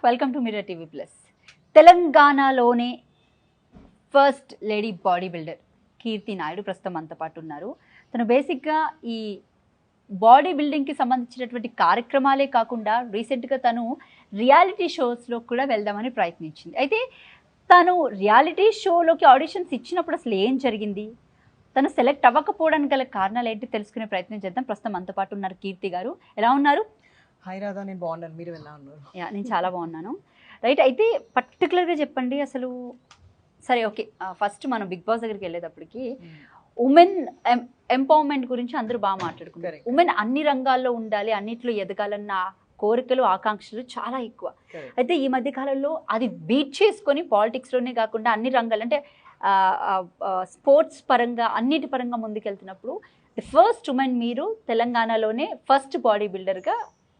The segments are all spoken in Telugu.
Welcome to mirror TV plus. తెలంగాణలోనే ఫస్ట్ లేడీ బాడీ బిల్డర్ కీర్తి నాయుడు ప్రస్తుతం మనతో పాటు ఉన్నారు. తను బేసిక్గా ఈ బాడీ బిల్డింగ్కి సంబంధించినటువంటి కార్యక్రమాలే కాకుండా రీసెంట్గా తను రియాలిటీ షోస్లో కూడా వెళ్దామని ప్రయత్నించింది. అయితే తను రియాలిటీ షోలోకి ఆడిషన్స్ ఇచ్చినప్పుడు అసలు ఏం జరిగింది, తను సెలెక్ట్ అవ్వకపోవడానికి గల కారణాలు ఏంటి తెలుసుకునే ప్రయత్నం చేద్దాం. ప్రస్తుతం మనతో పాటు ఉన్నారు కీర్తి గారు. ఎలా ఉన్నారు? హాయ్ రాధా, నేను బాగున్నాను, మీరు ఎలా ఉన్నారు? నేను చాలా బాగున్నాను. రైట్, అయితే పర్టికులర్గా చెప్పండి అసలు. సరే, ఓకే, ఫస్ట్ మనం బిగ్ బాస్ దగ్గరికి వెళ్ళేటప్పటికి ఉమెన్ ఎంపవర్మెంట్ గురించి అందరూ బాగా మాట్లాడుకుంటారు. ఉమెన్ అన్ని రంగాల్లో ఉండాలి, అన్నిట్లో ఎదగాలన్న కోరికలు ఆకాంక్షలు చాలా ఎక్కువ. అయితే ఈ మధ్య కాలంలో అది బీట్ చేసుకొని పాలిటిక్స్లోనే కాకుండా అన్ని రంగాలు అంటే స్పోర్ట్స్ పరంగా అన్నిటి పరంగా ముందుకెళ్తున్నప్పుడు ది ఫస్ట్ ఉమెన్ మీరు తెలంగాణలోనే ఫస్ట్ బాడీ బిల్డర్గా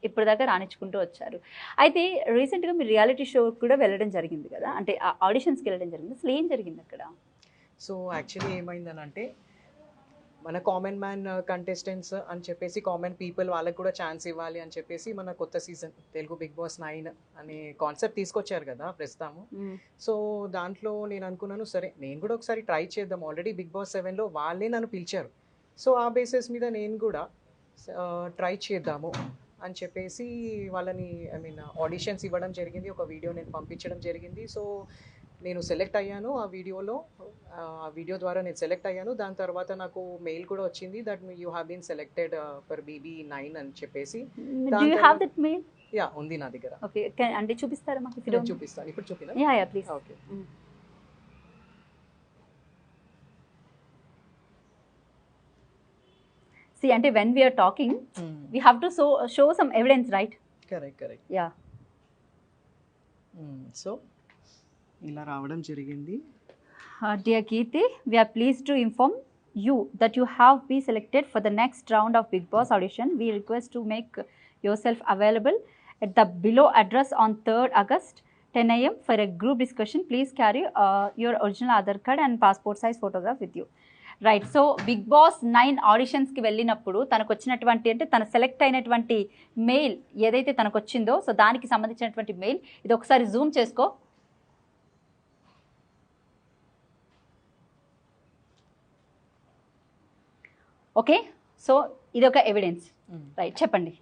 ఇప్పటిదాకా రాణించుకుంటూ వచ్చారు. అయితే రీసెంట్గా మీరు రియాలిటీ షో కూడా వెళ్ళడం జరిగింది కదా, అంటే ఆడిషన్స్కి వెళ్ళడం జరిగింది. అసలు ఏం జరిగింది అక్కడ? సో యాక్చువల్లీ ఏమైందని అంటే, మన కామన్ మ్యాన్ కంటెస్టెంట్స్ అని చెప్పేసి కామన్ పీపుల్ వాళ్ళకి కూడా ఛాన్స్ ఇవ్వాలి అని చెప్పేసి మన కొత్త సీజన్ తెలుగు బిగ్ బాస్ 9 అనే కాన్సెప్ట్ తీసుకొచ్చారు కదా ప్రస్తుతము. సో దాంట్లో నేను అనుకున్నాను, సరే నేను కూడా ఒకసారి ట్రై చేద్దాం. ఆల్రెడీ బిగ్ బాస్ 7లో వాళ్ళే నన్ను పిలిచారు. సో ఆ బేసిస్ మీద నేను కూడా ట్రై చేద్దాము అని చెప్పేసి వాళ్ళని ఆడిషన్స్ ఇవ్వడం జరిగింది. ఒక వీడియో నేను పంపించడం జరిగింది. సో నేను సెలెక్ట్ అయ్యాను. ఆ వీడియో ద్వారా నేను సెలెక్ట్ అయ్యాను. దాని తర్వాత నాకు మెయిల్ కూడా వచ్చింది that you have been selected for BB9 అని చెప్పేసి. యా, ఉంది నా దగ్గర. ఓకే, అంటే చూపిస్తారా మాకు? చూపిస్తాను, ఇప్పుడు చూపినా? Ya please. ఓకే. See, అంటే when we are talking, we have to show some evidence, right? Correct. Yeah. So ఇలా రావడం జరిగింది. Dear Kirti, we are pleased to inform you that you have been selected for the next round of Big Boss audition. We request to make yourself available at the below address on 3rd August 10 AM for a group discussion. Please carry your original Aadhaar card and passport size photograph with you. Right, so big boss 9 ఆడిషన్స్కి వెళ్ళినప్పుడు తనకు వచ్చినటువంటి, అంటే తను సెలెక్ట్ అయినటువంటి మెయిల్ ఏదైతే తనకు వచ్చిందో, సో దానికి సంబంధించినటువంటి మెయిల్ ఇది ఒకసారి జూమ్ చేసుకో. ఓకే, సో ఇది ఒక ఎవిడెన్స్. రైట్, చెప్పండి.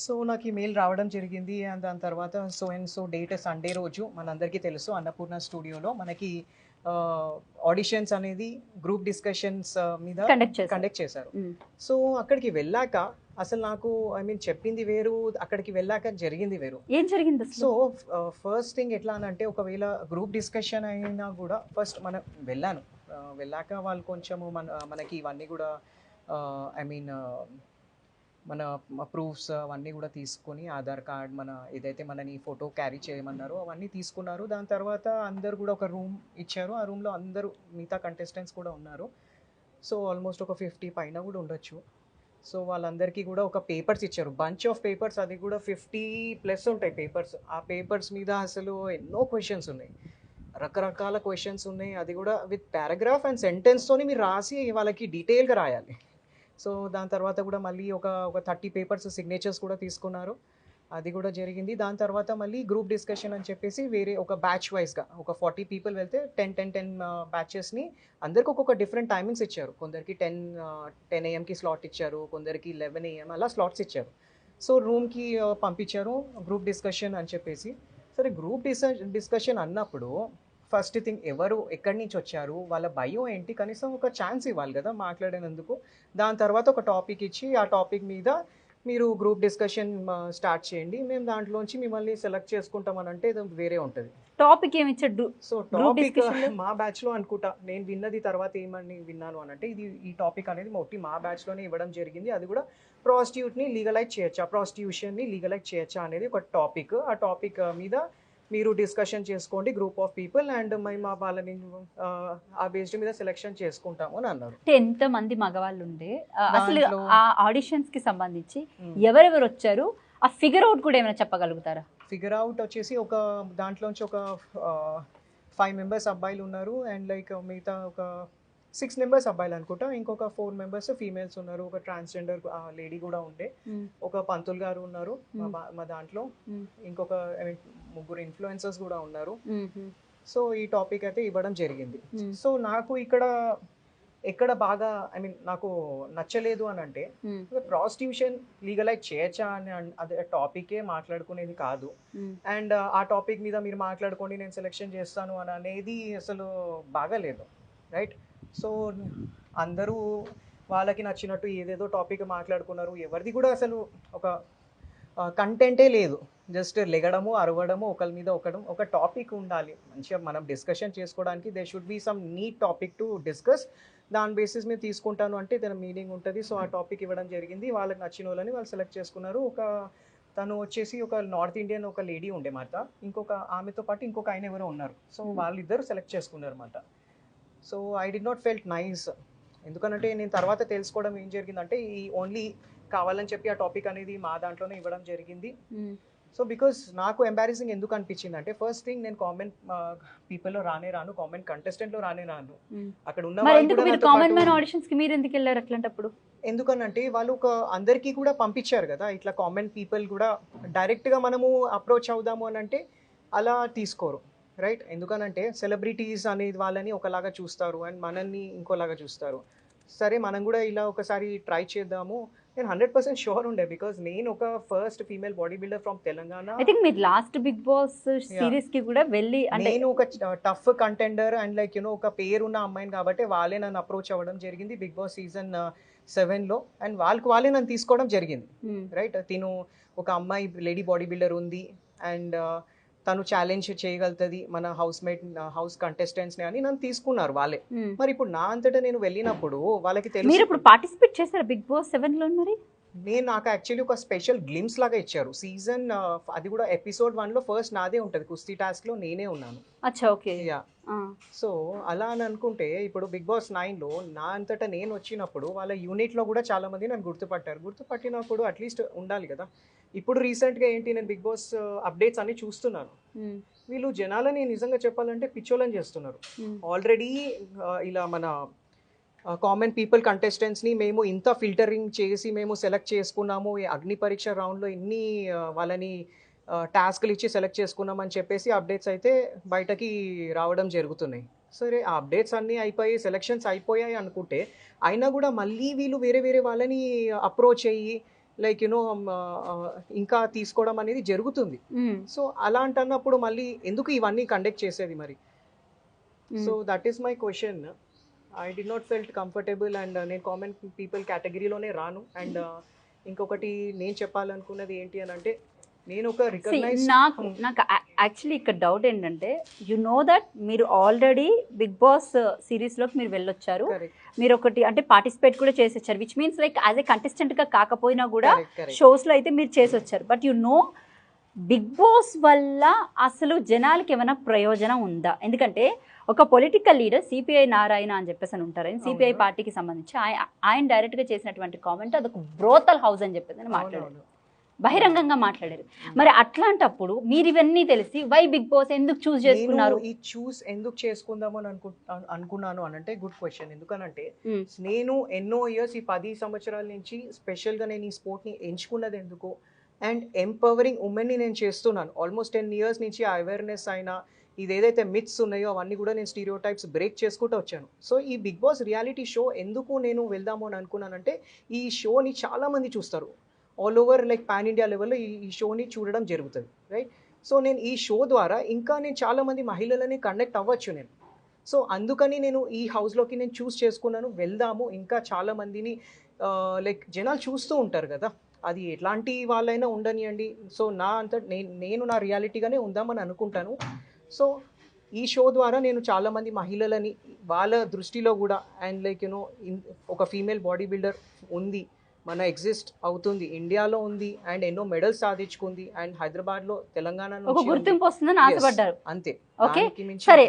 సో నాకు ఈ మెయిల్ రావడం జరిగింది. అండ్ దాని తర్వాత సో డేట్ సండే రోజు మనందరికీ తెలుసు అన్నపూర్ణ స్టూడియోలో మనకి ఆడిషన్స్ అనేది గ్రూప్ డిస్కషన్స్ మీద కండక్ట్ చేశారు. సో అక్కడికి వెళ్ళాక అసలు నాకు చెప్పింది వేరు, అక్కడికి వెళ్ళాక జరిగింది వేరు. ఏం జరిగింది? సో ఫస్ట్ థింగ్ ఎట్లా అంటే, ఒకవేళ గ్రూప్ డిస్కషన్ అయినా కూడా ఫస్ట్ మనం వెళ్ళాక వాళ్ళు కొంచెము మనకి ఇవన్నీ కూడా మన ప్రూఫ్స్ అవన్నీ కూడా తీసుకొని, ఆధార్ కార్డ్, మన ఏదైతే మనని ఫోటో క్యారీ చేయమన్నారో అవన్నీ తీసుకున్నారు. దాని తర్వాత అందరు కూడా ఒక రూమ్ ఇచ్చారు. ఆ రూమ్లో అందరూ మిగతా కంటెస్టెంట్స్ కూడా ఉన్నారు. సో ఆల్మోస్ట్ ఒక 50 పైన కూడా ఉండొచ్చు. సో వాళ్ళందరికీ కూడా ఒక పేపర్స్ ఇచ్చారు, బంచ్ ఆఫ్ పేపర్స్. అది కూడా 50+ ఉంటాయి పేపర్స్. ఆ పేపర్స్ మీద అసలు ఎన్నో క్వశ్చన్స్ ఉన్నాయి, రకరకాల క్వశ్చన్స్ ఉన్నాయి. అది కూడా విత్ పారాగ్రాఫ్ అండ్ సెంటెన్స్తోని మీరు రాసి వాళ్ళకి డీటెయిల్గా రాయాలి. సో దాని తర్వాత కూడా మళ్ళీ ఒక 30 పేపర్స్ సిగ్నేచర్స్ కూడా తీసుకున్నారు. అది కూడా జరిగింది. దాని తర్వాత మళ్ళీ గ్రూప్ డిస్కషన్ అని చెప్పేసి వేరే ఒక బ్యాచ్ వైజ్గా ఒక 40 పీపుల్ వెళ్తే 10 బ్యాచెస్ని అందరికి ఒక్కొక్క డిఫరెంట్ టైమింగ్స్ ఇచ్చారు. కొందరికి 10 AMకి స్లాట్ ఇచ్చారు, కొందరికి 11 AM అలా స్లాట్స్ ఇచ్చారు. సో రూమ్కి పంపించారు గ్రూప్ డిస్కషన్ అని చెప్పేసి. సరే, గ్రూప్ డిస్కషన్ అన్నప్పుడు ఫస్ట్ థింగ్ ఎవరు ఎక్కడి నుంచి వచ్చారు, వాళ్ళ బయో ఏంటి, కనీసం ఒక ఛాన్స్ ఇవ్వాలి కదా మాట్లాడేందుకు. దాని తర్వాత ఒక టాపిక్ ఇచ్చి ఆ టాపిక్ మీద మీరు గ్రూప్ డిస్కషన్ స్టార్ట్ చేయండి, మేము దాంట్లోంచి మిమ్మల్ని సెలెక్ట్ చేసుకుంటామని అంటే వేరే ఉంటుంది. టాపిక్ ఏమి ఇచ్చాడు? సో టాపిక్ మా బ్యాచ్లో అనుకుంటా, నేను విన్నది తర్వాత ఏమని విన్నాను అని అంటే, ఈ టాపిక్ అనేది మొట్టి మా బ్యాచ్లోనే ఇవ్వడం జరిగింది. అది కూడా ప్రాస్టిట్యూట్ని లీగలైజ్ చేయొచ్చా, ప్రాస్టిట్యూషన్ని లీగలైజ్ చేయొచ్చా అనేది ఒక టాపిక్. ఆ టాపిక్ మీద మీరు డిస్కషన్ చేసుకోండి గ్రూప్ ఆఫ్ పీపుల్, అండ్ మా వాళ్ళని ఆ బేస్డ్ మీద సెలెక్షన్ చేసుకుంటాము అని అన్నారు. ఎంతమంది మగవాళ్ళు ఉండే అసలు ఆ ఆడిషన్స్ కి సంబంధించి ఎవరెవరు వచ్చారు, ఆ ఫిగర్ అవుట్ కూడా ఏమైనా చెప్పగలుగుతారా? ఫిగర్ అవుట్ వచ్చేసి ఒక దాంట్లోంచి ఒక 5 మెంబర్స్ అబ్బాయిలు ఉన్నారు, అండ్ లైక్ మిగతా ఒక 6 మెంబర్స్ అబ్బాయిలు అనుకుంటా, ఇంకొక 4 మెంబర్స్ ఫీమేల్స్ ఉన్నారు. ఒక ట్రాన్స్జెండర్ లేడీ కూడా ఉండే, ఒక పంతులు గారు ఉన్నారు మా దాంట్లో, ఇంకొక ముగ్గురు ఇన్ఫ్లుయెన్సర్స్ కూడా ఉన్నారు. మ్మ్. సో ఈ టాపిక్ అయితే ఇవ్వడం జరిగింది. మ్మ్. సో నాకు ఇక్కడ ఎక్కడ బాగా ఐ మీన్ నాకు నచ్చలేదు అని అంటే మ్మ్. ప్రాస్టిట్యూషన్ లీగలైజ్ చేయొచ్చా అని అదే టాపికే మాట్లాడుకునేది కాదు. మ్మ్. అండ్ ఆ టాపిక్ మీద మీరు మాట్లాడుకోండి నేను సెలెక్షన్ చేస్తాను అని అనేది అసలు బాగాలేదు, రైట్? సో అందరూ వాళ్ళకి నచ్చినట్టు ఏదేదో టాపిక్ మాట్లాడుకున్నారు. ఎవరిది కూడా అసలు ఒక కంటెంటే లేదు. జస్ట్ లెగడము అరవడము ఒకరి మీద ఒక టాపిక్ ఉండాలి మంచిగా మనం డిస్కషన్ చేసుకోవడానికి. They should be some neat topic to discuss. దాని బేసిస్ మీద తీసుకుంటాను అంటే దాని మీనింగ్ ఉంటుంది. సో ఆ టాపిక్ ఇవ్వడం జరిగింది. వాళ్ళకి నచ్చిన వాళ్ళని వాళ్ళు సెలెక్ట్ చేసుకున్నారు. తను వచ్చేసి ఒక నార్త్ ఇండియన్ ఒక లేడీ ఉండే మాట, ఇంకొక ఆమెతో పాటు ఇంకొక ఆయన ఎవరో ఉన్నారు. సో వాళ్ళిద్దరు సెలెక్ట్ చేసుకున్నారు అన్నమాట. So I did not felt nice. ఎందుకంటే నేను తర్వాత తెలుసుకోవడం ఏం జరిగిందంటే ఈ ఓన్లీ కావాలని చెప్పి ఆ టాపిక్ అనేది మా దాంట్లోనే ఇవ్వడం జరిగింది. సో బికాస్ నాకు ఎంబారసింగ్ ఎందుకు అనిపించింది అంటే ఫస్ట్ థింగ్ నేను కామెంట్ పీపుల్లో రాను, కామెంట్ కంటెస్టెంట్లో రాను. అక్కడ ఉన్న మరి వాళ్ళు ఎందుకు కూడా మీరు నాతో కామన్ పాటు- మ్యాన్ ఆడిషన్స్ కి మీరు ఎందుకు వెళ్ళారు అట్లాంటప్పుడు? ఎందుకనంటే వాళ్ళు ఒక అందరికీ కూడా పంపించారు కదా ఇట్లా కామెంట్ పీపుల్ కూడా డైరెక్ట్గా మనము అప్రోచ్ అవుదాము అని అంటే అలా తీసుకోరు, రైట్? ఎందుకనంటే సెలబ్రిటీస్ అనేది వాళ్ళని ఒకలాగా చూస్తారు అండ్ మనల్ని ఇంకోలాగా చూస్తారు. సరే మనం కూడా ఇలా ఒకసారి ట్రై చేద్దాము. నేను 100% షూర్ ఉండే బికాజ్ నేను ఒక first female body builder from Telangana. I think మీరు లాస్ట్ బిగ్ బాస్ సిరీస్ కి కూడా వెళ్ళి అంటే నేను ఒక టఫ్ కంటెండర్ అండ్ లైక్ ఒక పేరున్న అమ్మాయిని కాబట్టి వాళ్ళే నన్ను అప్రోచ్ అవ్వడం జరిగింది బిగ్ బాస్ సీజన్ 7లో. అండ్ వాళ్ళే నన్ను తీసుకోవడం జరిగింది, రైట్? తిను ఒక అమ్మాయి లేడీ బాడీ బిల్డర్ ఉంది అండ్ తను ఛాలెంజ్ చేయగలుగుతుంది మన హౌస్ కంటెస్టెంట్స్ని అని నన్ను తీసుకున్నారు వాళ్ళే. మరి ఇప్పుడు నా అంతటా నేను వెళ్ళినప్పుడు వాళ్ళకి మీరు తెలుసు. ఇప్పుడు పార్టిసిపేట్ చేశారు బిగ్ బాస్ 7 లో? మరి నాకు యాక్చువల్లీ ఒక స్పెషల్ గ్లిమ్స్ లాగా ఇచ్చారు సీజన్, అది కూడా ఎపిసోడ్ 1లో ఫస్ట్ నాదే ఉంటుంది. కుస్తీ టాస్క్లో నేనే ఉన్నాను. అచ్చా, ఓకే. యా. సో అలా అని అనుకుంటే ఇప్పుడు బిగ్ బాస్ 9లో నా అంతటా నేను వచ్చినప్పుడు వాళ్ళ యూనిట్లో కూడా చాలా మంది నన్ను గుర్తుపట్టినప్పుడు అట్లీస్ట్ ఉండాలి కదా. ఇప్పుడు రీసెంట్గా ఏంటి నేను బిగ్ బాస్ అప్డేట్స్ అన్ని చూస్తున్నాను. వీళ్ళు జనాలని నిజంగా చెప్పాలంటే పిచ్చోలని చేస్తున్నారు. ఆల్రెడీ ఇలా మన కామన్ పీపుల్ కంటెస్టెంట్స్ని మేము ఇంత ఫిల్టరింగ్ చేసి మేము సెలెక్ట్ చేసుకున్నాము. ఈ అగ్ని పరీక్ష రౌండ్లో ఇన్ని వాళ్ళని టాస్క్లు ఇచ్చి సెలెక్ట్ చేసుకున్నామని చెప్పేసి అప్డేట్స్ అయితే బయటకి రావడం జరుగుతున్నాయి. సరే ఆ అప్డేట్స్ అన్నీ అయిపోయి సెలెక్షన్స్ అయిపోయాయి అనుకుంటే అయినా కూడా మళ్ళీ వీళ్ళు వేరే వాళ్ళని అప్రోచ్ అయ్యి లైక్ ఇంకా తీసుకోవడం అనేది జరుగుతుంది. సో అలాంటన్నప్పుడు మళ్ళీ ఎందుకు ఇవన్నీ కండక్ట్ చేసేది మరి? So that is my question. I did not felt comfortable and నేను కామన్ పీపుల్ కేటగిరీలోనే రాను. అండ్ ఇంకొకటి నేను చెప్పాలనుకున్నది ఏంటి అని అంటే నేను ఒక రికగ్నైజ్ నాకు యాక్చువల్లీ ఇక్కడ డౌట్ ఏంటంటే యు నో దట్ మీరు ఆల్రెడీ బిగ్ బాస్ సిరీస్లోకి మీరు వెళ్ళొచ్చారు. మీరు ఒకటి అంటే పార్టిసిపేట్ కూడా చేసి వచ్చారు, which means like as a కంటెస్టెంట్గా కాకపోయినా కూడా షోస్లో అయితే మీరు చేసి వచ్చారు. But you know Bigg Boss వల్ల అసలు జనాలకి ఏమైనా ప్రయోజనం ఉందా? ఎందుకంటే ఒక పొలిటికల్ లీడర్ సిపిఐ నారాయణ అని చెప్పేసి అని ఉంటారు, సిపిఐ పార్టీకి సంబంధించి ఆయన డైరెక్ట్గా చేసినటువంటి కామెంట్ అదొక బ్రోతల్ హౌస్ అని చెప్పేసి అని మాట్లాడారు, బహిరంగంగా మాట్లాడారు. మరి అట్లాంటప్పుడు మీరు ఇవన్నీ తెలిసి వై బిగ్ బాస్ ఎందుకు చూస్ చేసుకున్నారు? ఈ చూస్ ఎందుకు చేసుకుందామని అనుకున్నాను అని అంటే గుడ్ క్వశ్చన్. ఎందుకనంటే నేను ఎన్నో ఇయర్స్ ఈ 10 సంవత్సరాల నుంచి స్పెషల్గా నేను ఈ స్పోర్ట్ని ఎంచుకున్నది ఎందుకు అండ్ ఎంపవరింగ్ ఉమెన్ని నేను చేస్తున్నాను. ఆల్మోస్ట్ 10 ఇయర్స్ నుంచి ఆ అవేర్నెస్ అయినా ఇది ఏదైతే మిత్స్ ఉన్నాయో అవన్నీ కూడా నేను స్టీరియోటైప్స్ బ్రేక్ చేసుకుంటూ వచ్చాను. సో ఈ బిగ్ బాస్ రియాలిటీ షో ఎందుకు నేను వెళ్దాము అని అనుకున్నానంటే ఈ షోని చాలామంది చూస్తారు all over like pan India లెవెల్లో ఈ షోని చూడడం జరుగుతుంది, రైట్? సో నేను ఈ షో ద్వారా ఇంకా నేను చాలామంది మహిళలని కనెక్ట్ అవ్వచ్చు నేను. సో అందుకని నేను ఈ హౌస్లోకి నేను చూస్ చేసుకున్నాను. వెళ్దాము ఇంకా చాలామందిని లైక్ జనాలు చూస్తూ ఉంటారు కదా, అది ఎట్లాంటి వాళ్ళైనా ఉండనియండి. సో నేను నా రియాలిటీగానే ఉందామని అనుకుంటాను. సో ఈ షో ద్వారా నేను చాలామంది మహిళలని వాళ్ళ దృష్టిలో కూడా అండ్ లైక్ ఒక ఫీమేల్ బాడీ బిల్డర్ ఉంది, మన ఎగ్జిస్ట్ అవుతుంది, ఇండియాలో ఉంది అండ్ ఎన్నో మెడల్స్ సాధించుకుంది అండ్ హైదరాబాద్లో తెలంగాణ ఒక గుర్తింపు వస్తుందని ఆశపడ్డారు, అంతే. ఓకే సరే.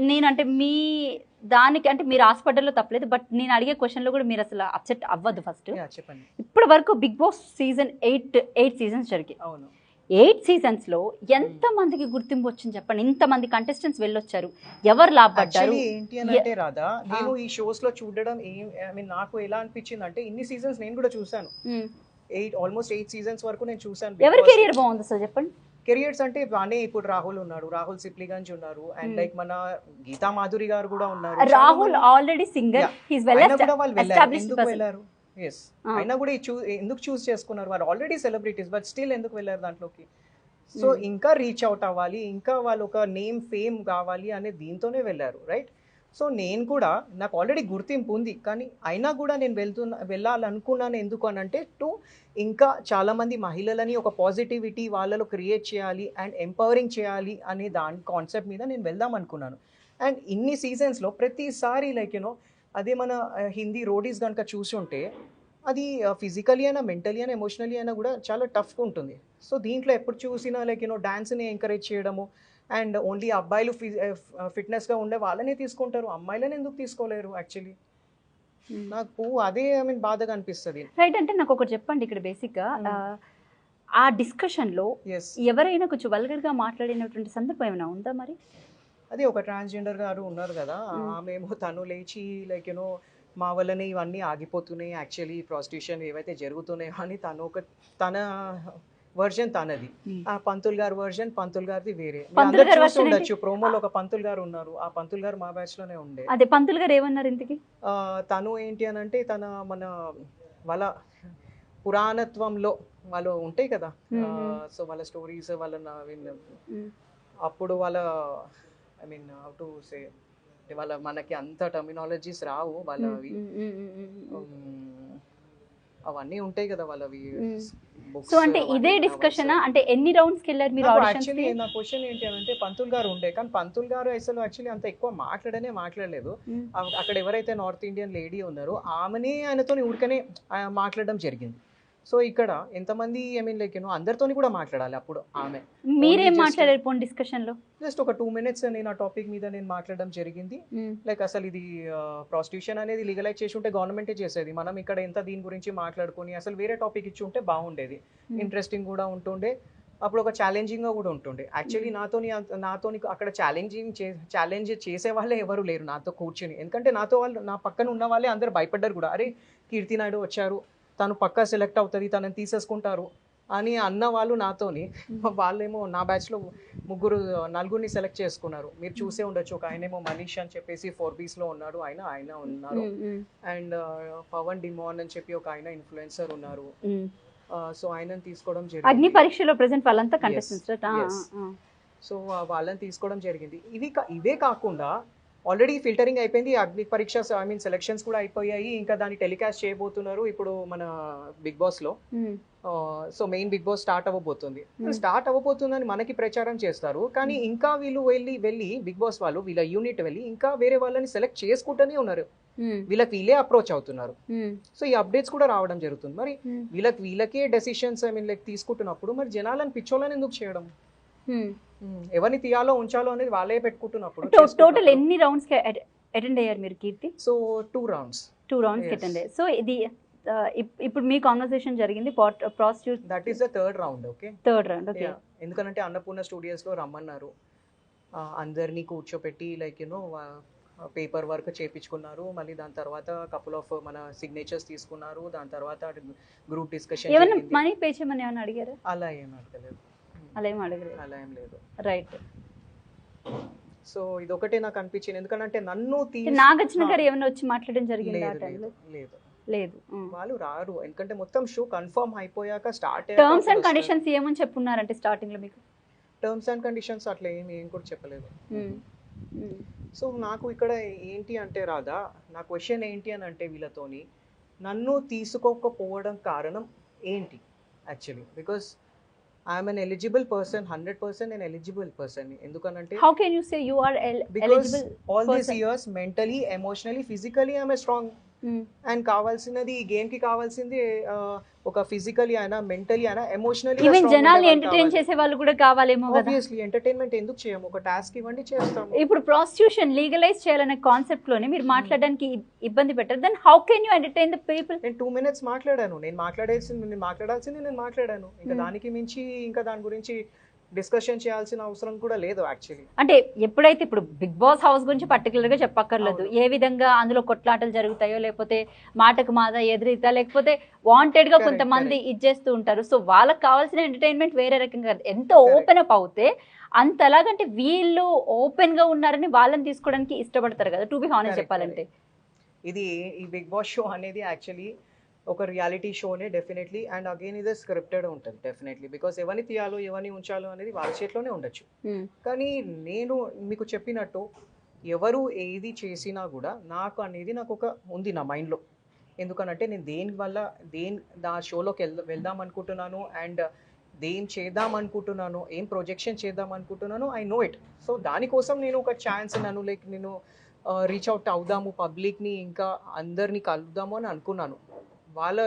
నేనంటే మీ దానికి అంటే మీరు ఆశపడ్డలో తప్పలేదు, బట్ నేను అడిగే క్వశ్చన్లో కూడా మీరు అసలు అప్సెట్ అవ్వద్దు. ఫస్ట్ చెప్పండి. ఇప్పటి వరకు బిగ్ బాస్ సీజన్ 8 సీజన్స్ జరిగాయి. అవును. 8 సీజన్స్లో ఎంత మందికి గుర్తింపు వచ్చింది చెప్పండి? ఇంతమంది కంటెస్టెంట్స్ వెళ్ళొచ్చారు, ఎవరు లాభపడ్డారు? ఏంటి అని అంటే రాదా, నేను ఈ షోస్ లో చూడడం నాకు ఎలా అనిపించింది అంటే ఇన్ని సీజన్స్ నేను కూడా చూసాను. ఆల్మోస్ట్ 8 సీజన్స్ వరకు నేను చూసాను. ఎవరి కెరియర్ బాగుంది సార్ చెప్పండి? కెరియర్స్ అంటే బానే ఇప్పుడు రాహుల్ ఉన్నాడు, రాహుల్ సిప్లిగంజ్ ఉన్నారు, అండ్ లైక్ మన గీతా మాధురి గారు కూడా ఉన్నారు. Rahul already singer, he's well అయినా కూడా వాళ్ళు వెళ్ళారు. ఎస్టాబ్లిష్డ్ ఎందుకు పర్సన్. వెళ్ళారు? ఎస్, అయినా కూడా ఎందుకు చూస్ చేసుకున్నారు? వాళ్ళు ఆల్రెడీ సెలబ్రిటీస్, బట్ స్టిల్ ఎందుకు వెళ్ళారు దాంట్లోకి? సో ఇంకా రీచ్ అవుట్ అవ్వాలి, ఇంకా వాళ్ళు ఒక నేమ్ ఫేమ్ కావాలి అనే దీంతోనే వెళ్ళారు, రైట్? సో నేను కూడా, నాకు ఆల్రెడీ గుర్తింపు ఉంది, కానీ అయినా కూడా నేను వెళ్ళాలనుకున్నాను. ఎందుకు అని అంటే ఇంకా చాలామంది మహిళలని ఒక పాజిటివిటీ వాళ్ళలో క్రియేట్ చేయాలి అండ్ ఎంపవరింగ్ చేయాలి అనే దాని కాన్సెప్ట్ మీద నేను వెళ్దాం అనుకున్నాను. అండ్ ఇన్ని సీజన్స్లో ప్రతిసారి లైక్ యూనో అదే మన హిందీ రోడీస్ కనుక చూసుంటే అది ఫిజికలీ అయినా మెంటలీ అయినా ఎమోషనలీ అయినా కూడా చాలా టఫ్గా ఉంటుంది. సో దీంట్లో ఎప్పుడు చూసినా లైక్ యూనో డాన్స్ని ఎంకరేజ్ చేయడము, అండ్ ఓన్లీ అబ్బాయిలు ఫిట్నెస్గా ఉండే వాళ్ళనే తీసుకుంటారు, అమ్మాయిలని ఎందుకు తీసుకోలేరు? యాక్చువల్లీ నాకు అదే బాధగా అనిపిస్తుంది. రైట్, అంటే నాకు ఒకటి చెప్పండి ఇక్కడ బేసిక్గా ఆ డిస్కషన్లో ఎస్, ఎవరైనా కొంచెం వల్గర్గా మాట్లాడినటువంటి సందర్భం ఏమైనా ఉందా మరి? అదే ఒక ట్రాన్స్జెండర్ గారు ఉన్నారు కదా, ఆమెమో తను లేచి లైక్ యూనో మా వల్లనే ఇవన్నీ ఆగిపోతున్నాయి, యాక్చువల్లీ ప్రాస్టిట్యూషన్ ఏవైతే జరుగుతున్నాయో అని తన వర్జన్ తనది, ఆ పంతుల్ గారు వర్జన్ పంతుల్ గారిది వేరే. చూసి ఉండొచ్చు ప్రోమోలో ఒక పంతుల్ గారు ఉన్నారు, ఆ పంతుల్ గారు మా బ్యాచ్ లోనే ఉండే. అదే పంతుల్ గారు ఏమన్నారు ఇంతకి? తను ఏంటి అని అంటే మన వాళ్ళ పురాణత్వంలో వాళ్ళు ఉంటాయి కదా, సో వాళ్ళ స్టోరీస్ వాళ్ళ అప్పుడు వాళ్ళ హౌ టు సే, వాళ్ళ మనకి అంత టర్మినాలజీస్ రావు వాళ్ళవి, అవన్నీ ఉంటాయి కదా వాళ్ళవి. సో అంటే ఇదే డిస్కషన్ అంటే ఎన్ని రౌండ్స్ కి వెళ్ళారు మీరు ఆడిషన్స్ కి? యాక్చువల్లీ నా క్వశ్చన్ ఏంటి అంటే పంతుల్ గారు ఉండే, కానీ పంతుల్ గారు అసలు యాక్చువల్లీ అంత ఎక్కువ మాట్లాడలేదు. అక్కడ ఎవరైతే నార్త్ ఇండియన్ లేడీ ఉన్నారో ఆమెనే ఆయనతో ఊరికనే మాట్లాడడం జరిగింది. సో ఇక్కడ ఎంతమంది లైక్ అందరితోని కూడా మాట్లాడాలి. అప్పుడు ఆమె మీరేం మాట్లాడారు పోన్ డిస్కషన్ లో? జస్ట్ ఒక 2 minutes నేను ఆ టాపిక్ మీద నేను మాట్లాడడం జరిగింది. లైక్ అసలు ఇది ప్రాస్టిట్యూషన్ అనేది లీగలైజ్ చేసి ఉంటే గవర్నమెంటే చేసేది, మనం ఇక్కడ ఎంత దీని గురించి మాట్లాడుకొని అసలు వేరే టాపిక్ ఇచ్చి ఉంటే బాగుండేది, ఇంట్రెస్టింగ్ కూడా ఉంటుండే, అప్పుడు ఒక ఛాలెంజింగ్గా కూడా ఉంటుండే. యాక్చువల్లీ నాతోని అక్కడ ఛాలెంజ్ చేసే వాళ్ళే ఎవరు లేరు నాతో కూర్చుని, ఎందుకంటే నా పక్కన ఉన్న వాళ్ళే అందరు భయపడ్డారు కూడా, అరే కీర్తి నాయుడు వచ్చారు, తను పక్కా సెలెక్ట్ అవుతుంది, తనని తీసేసుకుంటారు అని అన్న వాళ్ళు నాతోని. వాళ్ళేమో నా బ్యాచ్లో 4-5 సెలెక్ట్ చేసుకున్నారు, మీరు చూసే ఉండొచ్చు. ఒక ఆయనేమో మనీష్ అని చెప్పేసి 4Bs లో ఉన్నాడు, ఆయన ఉన్నారు, అండ్ పవన్ డిమోన్ అని చెప్పి ఒక ఆయన ఇన్ఫ్లుయెన్సర్ ఉన్నారు. సో ఆయనని తీసుకోవడం జరిగింది. అగ్ని పరీక్షలో ప్రెజెంట్ వాళ్ళంతా కంటెస్టెంట్స్. సో వాళ్ళని తీసుకోవడం జరిగింది. ఇవే కాకుండా ఆల్రెడీ ఫిల్టరింగ్ అయిపోయింది, అగ్ని పరీక్ష సెలక్షన్స్ కూడా అయిపోయాయి, ఇంకా దాన్ని టెలికాస్ట్ చేయబోతున్నారు ఇప్పుడు మన బిగ్ బాస్ లో. So main Bigg Boss start అవ్వబోతుందని మనకి ప్రచారం చేస్తారు, కానీ ఇంకా వీళ్ళు వెళ్ళి బిగ్ బాస్ వాళ్ళు వీళ్ళ యూనిట్ వెళ్ళి ఇంకా వేరే వాళ్ళని సెలెక్ట్ చేసుకుంటూనే ఉన్నారు, వీళ్ళే అప్రోచ్ అవుతున్నారు. సో ఈ అప్డేట్స్ కూడా రావడం జరుగుతుంది. మరి వీళ్ళకే డెసిషన్స్ లైక్ తీసుకుంటున్నప్పుడు మరి జనాలను పిచ్చోళ్ళని ఎందుకు చేయడం? ఎవరిని తీయాలో ఉంచాలో అనేది వాళ్ళే పెట్టుకుంటున్నప్పుడు. టోటల్ ఎన్ని రౌండ్స్ కి అటెండ్ అయ్యారు మీరు కీర్తి? సో 2 rounds కి అటెండ్ అయ్యారు. సో ఇది ఇప్పుడు మీ కాన్వర్సేషన్ జరిగింది prostitute, that is the third round. Okay, ఎందుకంటే అన్నపూర్ణ స్టూడియోస్ లో రమ్మన్నారు, అందరినీ కూర్చోపెట్టి లైక్ పేపర్ వర్క్ చేయించుకున్నారు, మళ్ళీ దాని తర్వాత కపుల్ ఆఫ్ మన సిగ్నేచర్స్ తీసుకున్నారు, దాని తర్వాత గ్రూప్ డిస్కషన్. ఏమైనా మనీ పే చేయమని ఏమైనా అడిగారా? అలా ఏం అడగలేదు. అలా ఏం లేదు. రైట్. సో ఇదొకటే నాకు అనిపించింది, ఎందుకంటే నన్ను నాగార్జున గారు ఏమైనా వచ్చి మాట్లాడడం జరిగింది ఆ టైంలో? లేదు, వాళ్ళు రారు, ఎందుకంటే మొత్తం షో కన్ఫర్మ్ అయిపోయాక స్టార్ట్. టర్మ్స్ అండ్ కండిషన్స్ ఏమని చెప్పున్నారంటే స్టార్టింగ్ లో మీకు? టర్మ్స్ అండ్ కండిషన్స్ అట్లా ఏం కూడా చెప్పలేదు. సో నాకు ఇక్కడ ఏంటి అంటే రాదా, నా క్వశ్చన్ ఏంటి అని అంటే వీళ్ళతోని నన్ను తీసుకోకపోవడం కారణం ఏంటి actually? Because I'm N eligible person, 100% an eligible person. ఎందుకనంటే how can you say you are eligible? all these years mentally, emotionally, physically I'm a strong. And కావాల్సినది ఈ గేమ్ కి కావాల్సింది ఒక ఫిజికలీ అయినా మెంటలీ అయినా ఎమోషనలీ, ఈవెన్ జనాల్ని ఎంటర్టైన్ చేసే వాళ్ళు కూడా కావాలేమో కదా. ఆబ్వియస్లీ ఎంటర్టైన్మెంట్ ఎందుకు చేయము, ఒక టాస్క్ ఇవ్వండి చేస్తాము. ఇప్పుడు ప్రాస్టిట్యూషన్ లీగలైజ్ చేయాలనే కాన్సెప్ట్ లోనే మీరు మాట్లాడడానికి ఇబ్బంది పెట్టారు, then how can you entertain the people? నేను 2 minutes మాట్లాడాను, నేను మాట్లాడాల్సింది నేను మాట్లాడాను, ఇంకా దానికి మించి ఇంకా దాని గురించి డిస్కషన్ చేయాల్సిన అవసరం కూడా లేదు యాక్చువల్లీ. అంటే ఎప్పుడైతే ఇప్పుడు బిగ్ బాస్ హౌస్ గురించి పర్టికులర్ గా చెప్పక్కర్లేదు, అవును. ఏ విధంగా అందులో కొట్లాటలు జరుగుతాయో, లేకపోతే మాటకు మాట ఎదురీత, లేకపోతే వాంటెడ్ గా Correct, కొంతమంది ఇచ్చేస్తూ ఉంటారు. సో వాళ్ళకి కావాల్సిన ఎంటర్టైన్మెంట్ వేరే రకంగా ఎంత ఓపెన్ అప్ అవుతే అంతలాగంటే వీళ్ళు ఓపెన్ గా ఉన్నారని వాళ్ళని తీసుకోవడానికి ఇష్టపడతారు కదా, టు బి హానెస్ట్ Correct, చెప్పాలంటే. ఇది ఈ బిగ్ బాస్ షో అనేది యాక్చువల్లీ ఒక రియాలిటీ షోనే డెఫినెట్లీ. అండ్ అగైన్ ఇది స్క్రిప్టెడ్ ఉంటుంది డెఫినెట్లీ, బికాస్ ఎవరిని తీయాలో ఎవరిని ఉంచాలో అనేది వాళ్ళ చేతిలోనే ఉండొచ్చు. కానీ నేను మీకు చెప్పినట్టు ఎవరు ఏది చేసినా కూడా నాకు ఒక ఉంది నా మైండ్లో. ఎందుకనంటే నేను నా షోలోకి వెళ్దాం అనుకుంటున్నాను, అండ్ ఏం చేద్దాం అనుకుంటున్నాను, ఏం ప్రొజెక్షన్ చేద్దాం అనుకుంటున్నాను, ఐ నో ఇట్. సో దానికోసం నేను ఒక ఛాన్స్ నేను రీచ్ అవుట్ అవుదాము పబ్లిక్ని, ఇంకా అందరినీ కలుద్దాము అని అనుకున్నాను. వాళ్ళ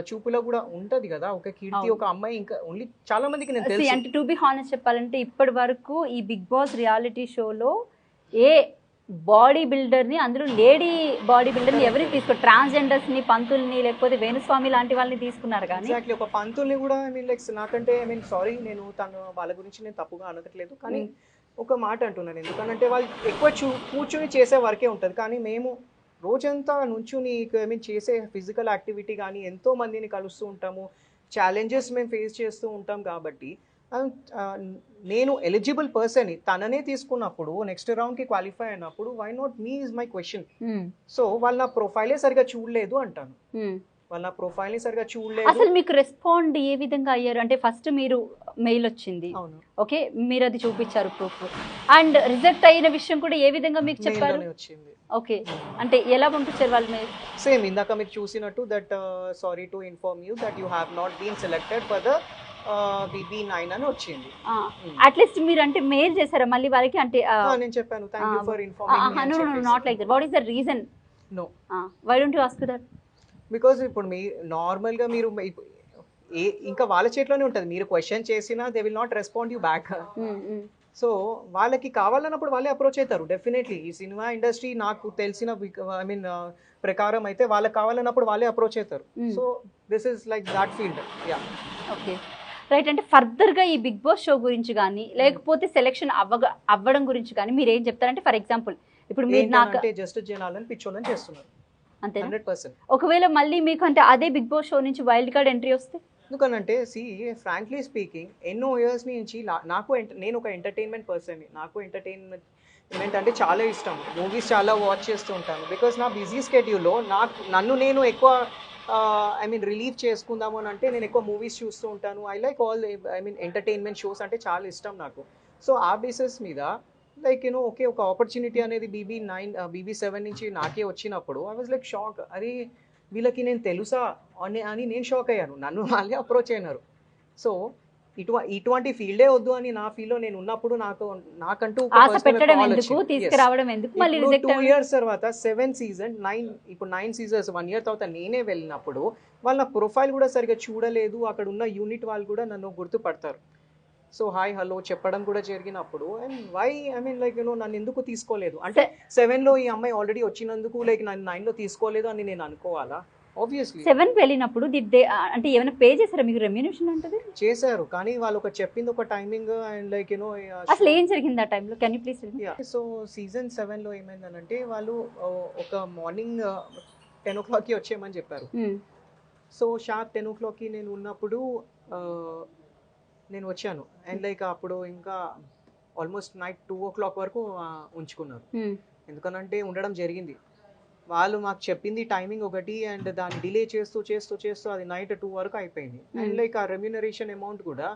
చూపులో కూడా ఉంటది కదా ఒక కీర్తి, ఒక అమ్మాయి, ఇంకా ఓన్లీ చాలా మందికి నేను తెలుసు. అంటే టు బి హానెస్ట్ చెప్పాలంటే ఇప్పటి వరకు ఈ బిగ్ బాస్ రియాలిటీ షోలో ఏ బాడీ బిల్డర్ ని, అందులో లేడీ బాడీ బిల్డర్ ని ఎవరిని తీసుకో, ట్రాన్స్జెండర్స్ ని, పంతుల్ని, లేకపోతే వేణుస్వామి లాంటి వాళ్ళని తీసుకున్నారు. కానీ ఎగ్జాక్ట్లీ ఒక పంతుల్ని కూడా నాకంటే సారీ, నేను వాళ్ళ గురించి నేను తప్పుగా అనట్లేదు, కానీ ఒక మాట అంటున్నాను. ఎందుకనంటే వాళ్ళు ఎక్కువ కూర్చుని చేసే వరకే ఉంటుంది, కానీ మేము రోజంతా నుంచుని చేసే ఫిజికల్ యాక్టివిటీ కానీ ఎంతో మందిని కలుస్తూ ఉంటాము, ఛాలెంజెస్ మేము ఫేస్ చేస్తూ ఉంటాం. కాబట్టి నేను ఎలిజిబుల్ పర్సన్ తననే తీసుకున్నప్పుడు, నెక్స్ట్ రౌండ్కి క్వాలిఫై అయినప్పుడు, why not me is my question. So వాళ్ళ ప్రొఫైలే సరిగా చూడలేదు అంటాను, వాళ్ళ ప్రొఫైల్ ని సరిగా చూడలేదు. అసలు మీకు రెస్పాండ్ ఏ విధంగా అయ్యారు? అంటే ఫస్ట్ మీరు మెయిల్ వచ్చింది, ఓకే, మీరు అది చూపించారు ప్రూఫ్, అండ్ రిజెక్ట్ అయిన విషయం కూడా ఏ విధంగా మీకు చెప్పారు? ఓకే, అంటే ఎలా పంపించారు వాళ్ళు మెయిల్? సేమ్ ఇందాక మీరు చూసినట్టు, that sorry to inform you that you have not been selected for the BB9 అని వచ్చింది. అట్లీస్ట్ మీరు అంటే మెయిల్ చేశారా మళ్ళీ వాళ్ళకి? అంటే నేను చెప్పాను, thank you for informing me. Not like that. What is the reason? No, why don't you ask that? Because ఇప్పుడు నార్మల్గా మీరు ఇంకా వాళ్ళ చేతిలోనే ఉంటుంది, మీరు క్వశ్చన్ చేసినా they will not respond you back. So వాళ్ళకి కావాలన్నప్పుడు వాళ్ళే అప్రోచ్ అవుతారు డెఫినెట్లీ. ఈ సినిమా ఇండస్ట్రీ నాకు తెలిసిన ప్రకారం అయితే వాళ్ళకి కావాలన్నప్పుడు వాళ్ళే అప్రోచ్ అవుతారు. So this is like that field. Yeah, okay, right. అంటే ఫర్దర్గా ఈ బిగ్ బాస్ షో గురించి కానీ, లేకపోతే సెలెక్షన్ అవ్వడం గురించి కానీ మీరు ఏం చెప్తారంటే, ఫర్ ఎగ్జాంపుల్ ఇప్పుడు మీరు నాకు జస్ట్ జనాలని పిచ్చోళ్ళని చేస్తున్నారు అంతే 100%. ఒకవేళ మళ్ళీ మీకు అంటే అదే బిగ్ బాస్ షో నుంచి వైల్డ్ కార్డ్ ఎంట్రీ వస్తే? ఎందుకనంటే ఫ్రాంక్లీ స్పీకింగ్ ఎన్నో ఇయర్స్ నుంచి నేను ఒక ఎంటర్టైన్మెంట్ పర్సన్. నాకు ఎంటర్టైన్మెంట్ అంటే చాలా ఇష్టం, మూవీస్ చాలా వాచ్ చేస్తూ ఉంటాను. బికాస్ నా బిజీ స్కెడ్యూల్లో నన్ను నేను ఎక్కువ రిలీవ్ చేసుకుందాము అని అంటే నేను ఎక్కువ మూవీస్ చూస్తూ ఉంటాను. I like all entertainment shows అంటే చాలా ఇష్టం నాకు. సో ఆ బేసిస్ మీద ఓకే, ఒక ఆపర్చునిటీ అనేది BB7 నుంచి నాకే వచ్చినప్పుడు ఐ వాజ్ లైక్ షాక్. అరే వీళ్ళకి నేను తెలుసా అని నేను షాక్ అయ్యాను. నన్ను వాళ్ళే అప్రోచ్ అయినారు. సో ఇటువంటి ఫీల్డే వద్దు అని నా ఫీల్డ్లో నేను ఉన్నప్పుడు నాకంటూ తీసుకురావడం ఎందుకు? మళ్ళీ 2 years తర్వాత 7 seasons 9 ఇప్పుడు 9 seasons 1 year తర్వాత నేనే వెళ్ళినప్పుడు వాళ్ళ ప్రొఫైల్ కూడా సరిగా చూడలేదు. అక్కడ ఉన్న యూనిట్ వాళ్ళు కూడా నన్ను గుర్తుపడతారు. సో హాయ్ హలో చెప్పడం కూడా జరిగినప్పుడు, అండ్ వై నన్ను ఎందుకు తీసుకోలేదు అంటే 7లో ఈ అమ్మాయి ఆల్రెడీ వచ్చినందుకు నన్ను 9లో తీసుకోలేదు అని నేను అనుకోవాలా? ఆబ్వియస్లీ 7 వెళ్ళినప్పుడు అంటే ఏమైనా పే చేశారా మీకు? రెమ్యూనరేషన్ అంటే చేశారు, కానీ వాళ్ళు చెప్పింది ఒక టైమింగ్, అండ్ అసలు ఏం జరిగింది ఆ టైంలో? Can you please tell me? So season 7లో ఏమైందనంటే వాళ్ళు ఒక మార్నింగ్ 10 o'clockకి వచ్చేయమని చెప్పారు. సో షార్ప్ 10 o'clockకి నేను ఉన్నప్పుడు నేను వచ్చాను. అండ్ అప్పుడు ఇంకా ఆల్మోస్ట్ నైట్ 2 o'clock వరకు ఉంచుకున్నారు. ఎందుకనంటే ఉండడం జరిగింది. వాళ్ళు మాకు చెప్పింది టైమింగ్ ఒకటి, అండ్ దాన్ని డిలే చేస్తూ అది నైట్ 2 వరకు అయిపోయింది. అండ్ ఆ రెమ్యూనరేషన్ అమౌంట్ కూడా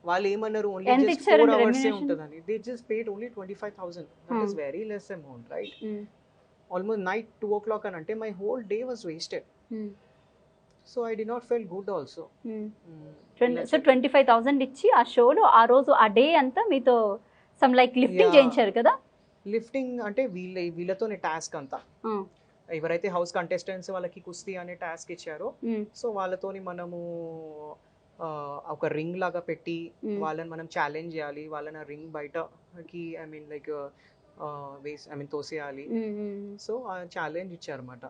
వాళ్ళు ఏమన్నారు, ఓన్లీ జస్ట్ 4 hours ఉంటుందని. They just paid only 25,000. That is very less amount, right? Almost night 2 o'clock అని అంటే my whole day was wasted. So I did not feel good also. So 25,000 ఇచ్చి ఆ షోలో ఆ రోజు ఆ డే అంతా మీతో సమ్ లైక్ లిఫ్టింగ్ చేయించారు కదా? లిఫ్టింగ్ అంటే వీళ్ళతోనే టాస్క్ అంతా. ఎవరైతే హౌస్ కంటెస్టెంట్స్ వాళ్ళకి కుస్తీ అనే టాస్క్ ఇచ్చారో, సో వాళ్ళతోని మనము ఒక రింగ్ లాగా పెట్టి వాళ్ళని మనం ఛాలెంజ్ చేయాలి. వాళ్ళని రింగ్ బయటకి తోసేయాలి. సో ఆ ఛాలెంజ్ ఇచ్చారన్నమాట.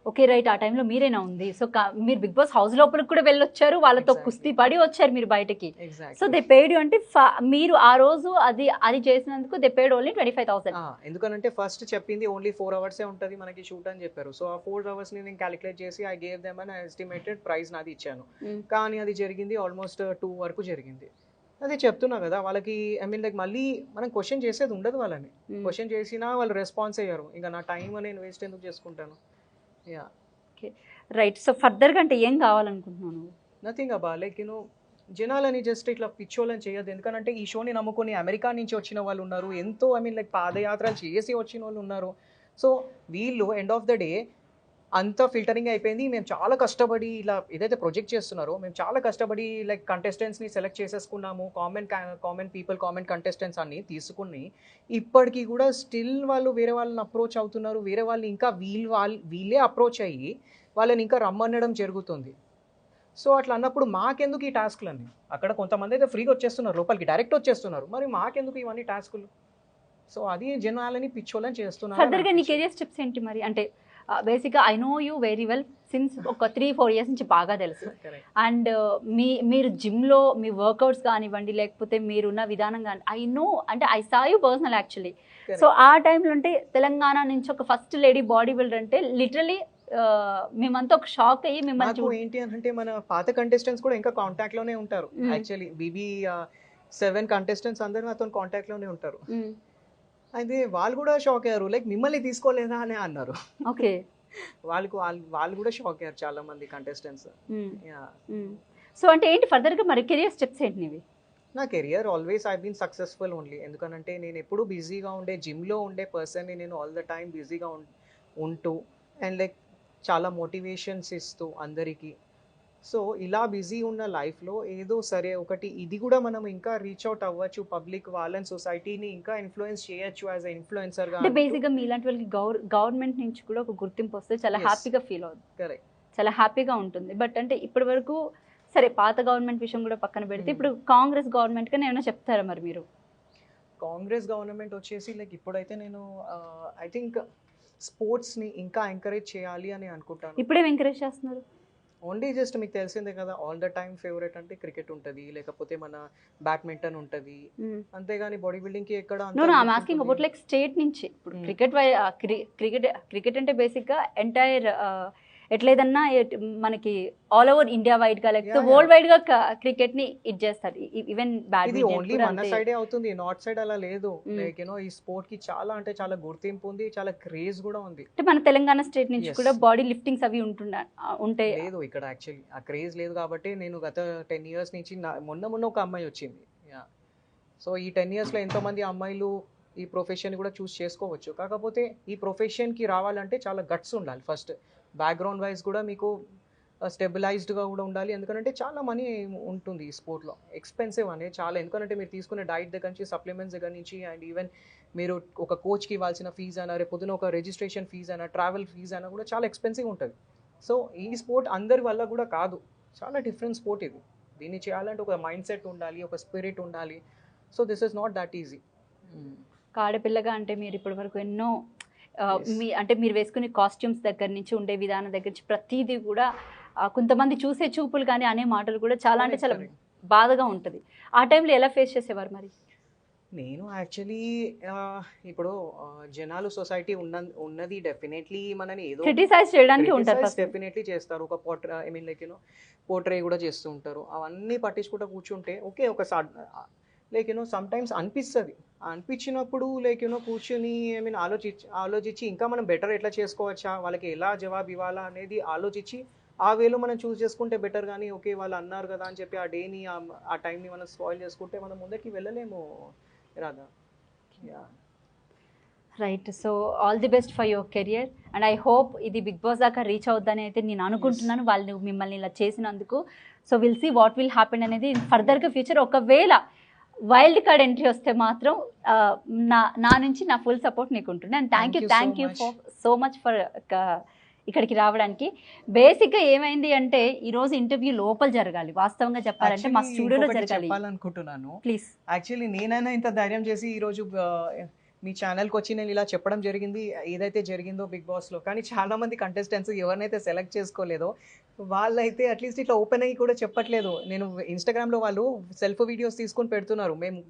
ఓకే రైట్, ఆ టైంలో మీరేనా ఉంది. సో మీరు బిగ్ బాస్ హౌస్ లోపలికి కూడా వెళ్ళొచ్చారు, వాళ్ళతో Exactly. కుస్తీ పడి వచ్చారు మీరు బయటకి. So exactly. They paid you అంటే మీరు ఆ రోజు అది చేసినందుకు దే పేడ్ ఓన్లీ 25,000. ఎందుకనంటే ఫస్ట్ చెప్పింది ఓన్లీ 4 అవర్సే ఉంటుంది మనకి షూట్ అని చెప్పారు. సో ఆ 4 అవర్స్ ని నేను క్యాలిక్యులేట్ చేసి I gave them an estimated price నాది ఇచ్చాను. కానీ అది జరిగింది ఆల్మోస్ట్ 2 వరకు జరిగింది. అదే చెప్తున్నా కదా వాళ్ళకి, ఐ మీన్ లైక్ మళ్ళీ మనం క్వశ్చన్ చేసేది ఉండదు వాళ్ళని. క్వశ్చన్ చేసినా వాళ్ళు రెస్పాన్స్ అయ్యారు. ఇంకా నా టైం నేను వేస్ట్ ఎందుకు చేసుకుంటాను. Yeah, right. సో ఫర్దర్గా అంటే ఏం కావాలనుకుంటున్నాను? నథింగ్ అబ్బా, లైక్ జనాలని జస్ట్ ఇట్లా పిచ్చోళ్ళని చేయొద్దు. ఎందుకంటే ఈ షోని నమ్ముకొని అమెరికా నుంచి వచ్చిన వాళ్ళు ఉన్నారు, ఎంతో ఐ మీన్ లైక్ పాదయాత్రలు చేసి వచ్చిన వాళ్ళు ఉన్నారు. సో వీళ్ళు ఎండ్ ఆఫ్ ద డే అంతా ఫిల్టరింగ్ అయిపోయింది. మేము చాలా కష్టపడి ఇలా ఏదైతే ప్రొజెక్ట్ చేస్తున్నారో మేము చాలా కష్టపడి లైక్ కంటెస్టెంట్స్ని సెలెక్ట్ చేసేసుకున్నాము. కామన్ పీపుల్, కామన్ కంటెస్టెంట్స్ అన్ని తీసుకుని ఇప్పటికీ కూడా స్టిల్ వాళ్ళు వేరే వాళ్ళని అప్రోచ్ అవుతున్నారు. వేరే వాళ్ళు ఇంకా వీళ్ళే అప్రోచ్ అయ్యి వాళ్ళని ఇంకా రమ్మనడం జరుగుతుంది. సో అట్లా అన్నప్పుడు మాకెందుకు ఈ టాస్క్లన్నీ? అక్కడ కొంతమంది అయితే ఫ్రీగా వచ్చేస్తున్నారు, లోపలికి డైరెక్ట్ వచ్చేస్తున్నారు, మరి మాకెందుకు ఇవన్నీ టాస్కులు? సో అది జనాలని పిచ్చోళ్ళని చేస్తున్నారు. ఫర్దర్గా నీ కెరియర్ స్టెప్స్ ఏంటి మరి? అంటే బేసిక్గా I know you very well since ఒక 3-4 ఇయర్స్ నుంచి బాగా తెలుసు. అండ్ మీరు జిమ్లో మీ వర్కౌట్స్ కానివ్వండి, లేకపోతే మీరున్న విధానం కానీ ఐ నో, అంటే I saw you personal actually. So ఆ టైంలో అంటే తెలంగాణ నుంచి ఒక ఫస్ట్ లేడీ బాడీ బిల్డర్ అంటే లిటరలీ మేమంతా ఒక షాక్ అయ్యి మిమ్మల్ని ఏంటి అని అంటే మన పాత కంటెస్టెంట్స్ కూడా ఇంకా కాంటాక్ట్ లోనే ఉంటారు. యాక్చువల్లీ BB 7 కంటెస్టెంట్స్ అందరూ నాతో కాంటాక్ట్ లోనే ఉంటారు. అయితే వాళ్ళు కూడా షాక్ అయ్యారు, లైక్ మిమ్మల్ని తీసుకోలేదా అని అన్నారు. ఓకే, వాళ్ళు కూడా షాక్ అయ్యారు చాలా మంది కంటెస్టెంట్స్. సో అంటే ఏంటి ఫర్దర్గా మరి కెరియర్ స్టెప్స్ ఏంటి నీవి? నా career always I been successful only. ఎందుకంటే నేను ఎప్పుడు బిజీగా ఉండే, జిమ్లో ఉండే పర్సన్ని నేను ఆల్ ద టైమ్ బిజీగా ఉంటూ అండ్ లైక్ చాలా మోటివేషన్స్ ఇస్తూ అందరికీ. సో ఇలా బిజీ ఉన్న లైఫ్లో ఏదో సరే ఒకటి ఇది కూడా మనం ఇంకా రీచ్ అవుట్ అవ్వచ్చు, పబ్లిక్ వాళ్ళని, సొసైటీని ఇంకా ఇన్ఫ్లుయెన్స్ చేయొచ్చు యాజ్ ఎ ఇన్ఫ్లుయెన్సర్గా. అంటే బేసిక్గా మీలాంటి వాళ్ళకి గవర్నమెంట్ నుంచి కూడా ఒక గుర్తింపు వస్తే చాలా హ్యాపీగా ఫీల్ అవుతుంది. కరెక్ట్, చాలా హ్యాపీగా ఉంటుంది. బట్ అంటే ఇప్పటి వరకు సరే పాత గవర్నమెంట్ విషయం కూడా పక్కన పెడితే ఇప్పుడు కాంగ్రెస్ గవర్నమెంట్ గా ఏమైనా చెప్తారా మరి మీరు? కాంగ్రెస్ గవర్నమెంట్ వచ్చేసి లైక్ ఇప్పుడైతే నేను ఐ థింక్ స్పోర్ట్స్ని ఇంకా ఎంకరేజ్ చేయాలి అని అనుకుంటాను. ఇప్పుడేం ఎంకరేజ్ చేస్తున్నారు? ఓన్లీ జస్ట్ మీకు తెలిసిందే కదా, ఆల్ ద టైమ్ ఫేవరెట్ అంటే క్రికెట్ ఉంటుంది, లేకపోతే మన బ్యాడ్మింటన్ ఉంటుంది, అంతేగాని బాడీ బిల్డింగ్ కి ఎక్కడ. No I'm asking about like state నుంచి. ఇప్పుడు క్రికెట్ అంటే బేసిక్ గా ఎంటైర్ ఎట్లేదన్నా మనకి ఆల్ ఓవర్ ఇండియా వైడ్ గా లేకపోతే వరల్డ్ వైడ్ గా క్రికెట్ ని ఇది చేస్తారు. ఈవెన్ బ్యాడ్మింటన్ ఓన్లీ మన సైడే అవుతుంది, నార్త్ సైడ్ అలా లేదు. లైక్ ఈ స్పోర్ట్ కి చాలా అంటే చాలా గుర్తింపు ఉంది, చాలా క్రేజ్ కూడా ఉంది. అంటే మన తెలంగాణ స్టేట్ నుంచి కూడా బాడీ లిఫ్టింగ్స్ అవి ఉంటాయి. లేదు ఇక్కడ యాక్చువల్లీ ఆ క్రేజ్ లేదు కాబట్టి నేను గత 10 years నుంచి మొన్న ఒక అమ్మాయి వచ్చింది. సో ఈ 10 years లో ఎంతో మంది అమ్మాయిలు ఈ ప్రొఫెషన్ కూడా చూస్ చేసుకోవచ్చు. కాకపోతే ఈ ప్రొఫెషన్ కి రావాలంటే చాలా గట్స్ ఉండాలి. ఫస్ట్ బ్యాక్గ్రౌండ్ వైజ్ కూడా మీకు స్టెబిలైజ్డ్గా కూడా ఉండాలి. ఎందుకంటే చాలా మనీ ఉంటుంది ఈ స్పోర్ట్లో, ఎక్స్పెన్సివ్ అనేది చాలా. ఎందుకంటే మీరు తీసుకునే డైట్ దగ్గర నుంచి, సప్లిమెంట్స్ దగ్గర నుంచి, అండ్ ఈవెన్ మీరు ఒక కోచ్కి ఇవ్వాల్సిన ఫీజు అయినా, రేపు పొద్దున ఒక రిజిస్ట్రేషన్ ఫీజు అయినా, ట్రావెల్ ఫీజు అయినా కూడా చాలా ఎక్స్పెన్సివ్ ఉంటుంది. సో ఈ స్పోర్ట్ అందరి వల్ల కూడా కాదు, చాలా డిఫరెంట్ స్పోర్ట్ ఇది. దీన్ని చేయాలంటే ఒక మైండ్ సెట్ ఉండాలి, ఒక స్పిరిట్ ఉండాలి. So this is not that easy. ఆడపిల్లగా అంటే మీరు ఇప్పటి వరకు ఎన్నో అంటే మీరు వేసుకునే కాస్ట్యూమ్స్ దగ్గర నుంచి, ఉండే విధానం దగ్గర నుంచి ప్రతిదీ కూడా కొంతమంది చూసే చూపులు కానీ అనే మాటలు కూడా చాలా అంటే చాలా బాధగా ఉంటుంది. ఆ టైంలో ఎలా ఫేస్ చేసేవారు మరి? నేను యాక్చువల్లీ ఇప్పుడు జనాలు సొసైటీ ఉన్నది డెఫినెట్లీ మనని ఏదో క్రిటిసైజ్ చేయడానికి ఉంటారు, డెఫినెట్లీ చేస్తారు. ఒక ఐ మీన్ లైక్ పోర్ట్రే కూడా చేస్తూ ఉంటారు. అవన్నీ పట్టించుకుంటూ కూర్చుంటే ఓకే, ఒక లైక్ సమ్ టైమ్స్ అనిపించినప్పుడు లైక్ కూర్చొని ఐ మీన్ ఆలోచించి ఇంకా మనం బెటర్ ఎట్లా చేసుకోవచ్చా, వాళ్ళకి ఎలా జవాబు ఇవ్వాలా అనేది ఆలోచించి ఆ వేలో మనం చూస్ చేసుకుంటే బెటర్. కానీ ఓకే వాళ్ళు అన్నారు కదా అని చెప్పి ఆ డేని ఆ టైంని మనం స్పాయిల్ చేసుకుంటే మనం ముందరికి వెళ్ళలేము రాదా. Right. So all the best for your career and I hope ఇది బిగ్ బాస్ దాకా రీచ్ అవుద్దని అయితే నేను అనుకుంటున్నాను, వాళ్ళు మిమ్మల్ని ఇలా చేసినందుకు. So will see what will happen అనేది ఫర్దర్గా ఫ్యూచర్. ఒకవేళ వైల్డ్ కార్డ్ ఎంట్రీ వస్తే మాత్రం నా నుంచి నా ఫుల్ సపోర్ట్ నీకు ఉంటుంది. And thank you for so much for ఇక్కడికి రావడానికి. బేసిక్గా ఏమైంది అంటే ఈరోజు ఇంటర్వ్యూ లోపల జరగాలి, వాస్తవంగా చెప్పాలంటే మా స్టూడియోలో జరగాలి చెప్పాలనుకుంటున్నాను. ప్లీజ్. యాక్చువల్లీ నేనైనా ఇంత ధైర్యం చేసి ఈరోజు మీ ఛానల్కి వచ్చి నేను ఇలా చెప్పడం జరిగింది ఏదైతే జరిగిందో బిగ్ బాస్లో. కానీ చాలా మంది కంటెస్టెంట్స్ ఎవరినైతే సెలెక్ట్ చేసుకోలేదో వాళ్ళైతే అట్లీస్ట్ ఇట్లా ఓపెన్ అయ్యి కూడా చెప్పట్లేదు. నేను ఇన్స్టాగ్రామ్లో వాళ్ళు సెల్ఫ్ వీడియోస్ తీసుకొని పెడుతున్నారు, మేము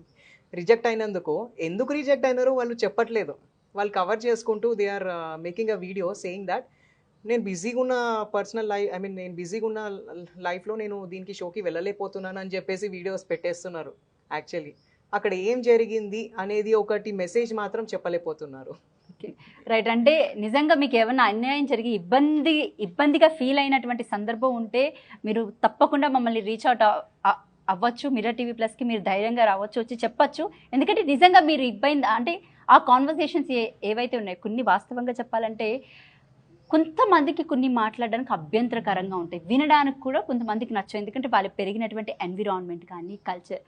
రిజెక్ట్ అయినందుకు. ఎందుకు రిజెక్ట్ అయినారో వాళ్ళు చెప్పట్లేదు. వాళ్ళు కవర్ చేసుకుంటూ they are making a video saying that నేను బిజీగా ఉన్న పర్సనల్ లైఫ్, ఐ మీన్ నేను బిజీగా ఉన్న లైఫ్లో నేను దీనికి షోకి వెళ్ళలేకపోతున్నాను అని చెప్పేసి వీడియోస్ పెట్టేస్తున్నారు. యాక్చువల్లీ అక్కడ ఏం జరిగింది అనేది ఒకటి మెసేజ్ మాత్రం చెప్పలేకపోతున్నారు. రైట్. అంటే నిజంగా మీకు ఏమైనా అన్యాయం జరిగి ఇబ్బందిగా ఫీల్ అయినటువంటి సందర్భం ఉంటే మీరు తప్పకుండా మమ్మల్ని రీచ్ అవుట్ అవ్వచ్చు. మిర్రర్ టీవీ ప్లస్కి మీరు ధైర్యంగా రావచ్చు, వచ్చి చెప్పచ్చు. ఎందుకంటే నిజంగా మీరు ఇబ్బంది అంటే ఆ కాన్వర్సేషన్స్ ఏవైతే ఉన్నాయో కొన్ని వాస్తవంగా చెప్పాలంటే కొంతమందికి కొన్ని మాట్లాడడానికి అభ్యంతరకరంగా ఉంటాయి, వినడానికి కూడా కొంతమందికి నచ్చవు. ఎందుకంటే వాళ్ళు పెరిగినటువంటి ఎన్విరాన్మెంట్ కానీ, కల్చర్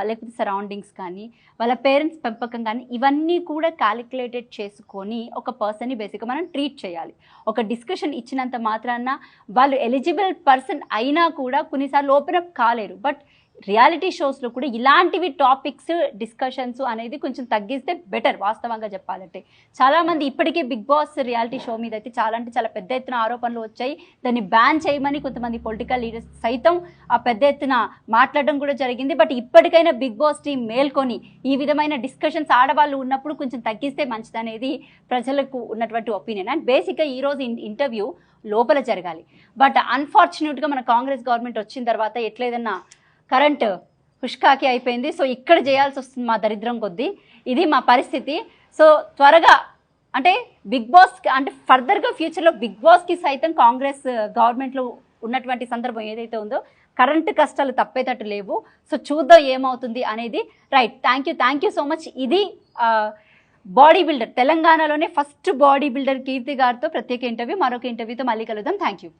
లేకపోతే సరౌండింగ్స్ కానీ, వాళ్ళ పేరెంట్స్ పెంపకం కానీ, ఇవన్నీ కూడా క్యాలిక్యులేటెడ్ చేసుకొని ఒక పర్సన్ని బేసిక్గా మనం ట్రీట్ చేయాలి. ఒక డిస్కషన్ ఇచ్చినంత మాత్రాన వాళ్ళు ఎలిజిబుల్ పర్సన్ అయినా కూడా కొన్నిసార్లు ఓపెన్ అప్ కాలేరు. బట్ రియాలిటీ షోస్లో కూడా ఇలాంటివి టాపిక్స్ డిస్కషన్స్ అనేది కొంచెం తగ్గిస్తే బెటర్. వాస్తవంగా చెప్పాలంటే చాలామంది ఇప్పటికే బిగ్ బాస్ రియాలిటీ షో మీద అయితే చాలా అంటే చాలా పెద్ద ఎత్తున ఆరోపణలు వచ్చాయి. దాన్ని బ్యాన్ చేయమని కొంతమంది పొలిటికల్ లీడర్స్ సైతం ఆ పెద్ద ఎత్తున మాట్లాడడం కూడా జరిగింది. బట్ ఇప్పటికైనా బిగ్ బాస్ టీం మేల్కొని ఈ విధమైన డిస్కషన్స్ ఆడవాళ్ళు ఉన్నప్పుడు కొంచెం తగ్గిస్తే మంచిదనేది ప్రజలకు ఉన్నటువంటి ఒపీనియన్. అండ్ బేసిక్గా ఈరోజు ఇంటర్వ్యూ లోపల జరగాలి. బట్ అన్ఫార్చునేట్గా మన కాంగ్రెస్ గవర్నమెంట్ వచ్చిన తర్వాత ఎట్లేదన్నా కరెంట్ హుష్కాకి అయిపోయింది. సో ఇక్కడ చేయాల్సి వస్తుంది మా దరిద్రం కొద్దీ. ఇది మా పరిస్థితి. సో త్వరగా అంటే బిగ్ బాస్ అంటే ఫర్దర్గా ఫ్యూచర్లో బిగ్ బాస్కి సైతం కాంగ్రెస్ గవర్నమెంట్లో ఉన్నటువంటి సందర్భం ఏదైతే ఉందో కరెంటు కష్టాలు తప్పేటట్టు లేవు. సో చూద్దాం ఏమవుతుంది అనేది. Right. Thank you so much. ఇది బాడీ బిల్డర్, తెలంగాణలోనే ఫస్ట్ బాడీ బిల్డర్ కీర్తి గారితో ప్రత్యేక ఇంటర్వ్యూ. మరొక ఇంటర్వ్యూతో మళ్ళీ కలుద్దాం. Thank you.